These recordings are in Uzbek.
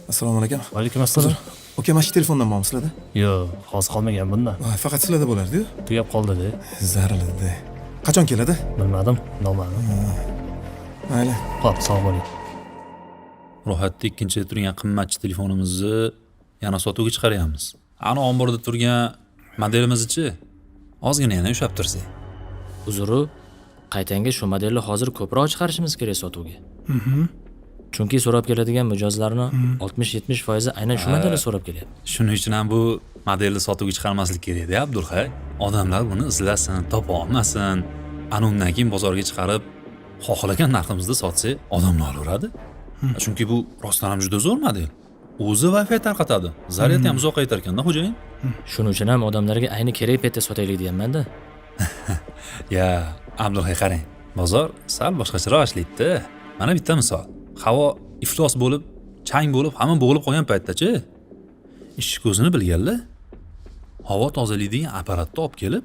Assalomu alaykum. Alaykum assalom. Aka, mana shu telefondan bormi sizlarda? Yo'q, hozir qolmagan bundan. Faqat sizlarda bo'lardi-yu. Tugab qoldi-da. Zariladi. Qachon keladi? Bilmadim, noma'lum. Mayli. Xo'p, sog' bo'ling. Ro'yxatda ikkinchida turgan qimmatchi telefonimizni yana sotuvga chiqaryapmiz. Ana omborda turgan modelimizni-chi ozgina yana ushlab tursak. Uzri, qaytanga shu modelni hozir ko'proq chiqarishimiz kerak sotuvga. Chunki so'rab keladigan mijozlarning 60-70% aynan shu modelni so'rab kelyapti. Shuning uchun ham bu modelni sotuvga chiqarmaslik kerak-da, Abdulhay. Odamlar buni izlasin, topa olmasin. Ana undan keyin bozorga chiqarib, xohlagan narximizda sotsak, odamlar olaveradi. Chunki bu rostdan ham juda zo'r model. O'zi Wi-Fi tarqatadi. Zaryadni ham uzoq qaytar ekanda, xo'jayin. Shuning uchun ham odamlarga ayni kerak paytda sotaylik deyapman-da. Ya, Abdulhay qarang. Bozor sal boshqacharoq ishlaydi-da. Mana bitta misol. Havo iflos bo'lib, chang bo'lib, hamma bo'g'ilib qolgan paytda-chi, ishchi ko'zini bilganlar havo tozalaydigan apparatni olib kelib,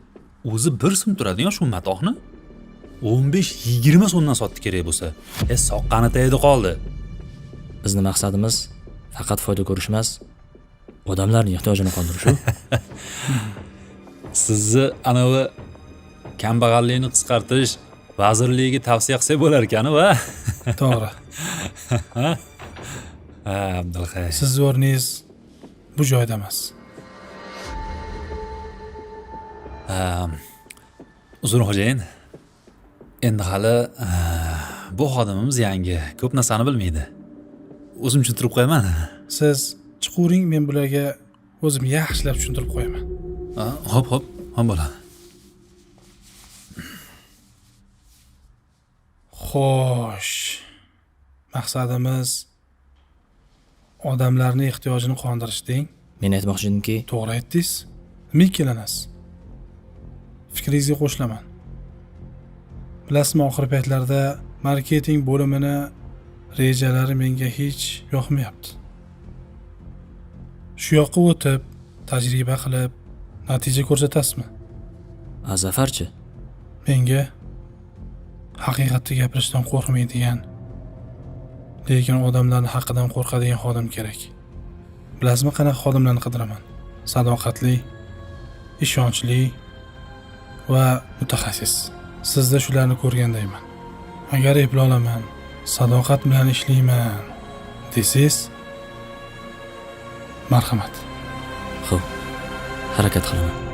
o'zi 1 so'm turadigan shu matohni 15-20 so'mdan sotdi kerak bo'lsa. Soqqani tayda qoldi. Bizning maqsadimiz faqat foyda ko'rish emas, odamlarning ehtiyojini qondirish. Sizni anavi kambag'allikni qisqartirish vazirligiga tavsiya qilsak bo'lar ekan-a? To'g'ri. Ha, Abdulhay. Siz o'rningiz bu joyda emas. Uzun xo'jayin. Endi hali bu xodimimiz yangi, ko'p narsani bilmaydi. O'zim tushuntirib qo'yaman. Siz chiquring, men bularga o'zim yaxshilab tushuntirib qo'yaman. Hop, bo'ladi. Xo'sh. Maqsadimiz odamlarning ehtiyojini qondirish deng. Men aytmoqchi edimki, To'g'ri aytdingiz. Nima ikkilanasiz? Fikringizga qo'shilaman. Bilasizmi, oxir paytlarda marketing bo'limini rejalari menga hech yoqmayapti. Shu yoqqa o'tib, tajriba qilib, natija ko'rsatasizmi? Zafarchi, Menga haqiqatni gapirishdan qo'rqmaydigan, lekin odamlarning haqqidan qo'rqadigan xodim kerak. Bilasizmi, qanaqa xodimlarni qidiraman? Sadoqatli, ishonchli va mutaxassis. Sizda shularni ko'rgandayman. Agar eplay olaman, sadoqat bilan ishlayman desangiz, marhamat. xo'p, harakat qilaman.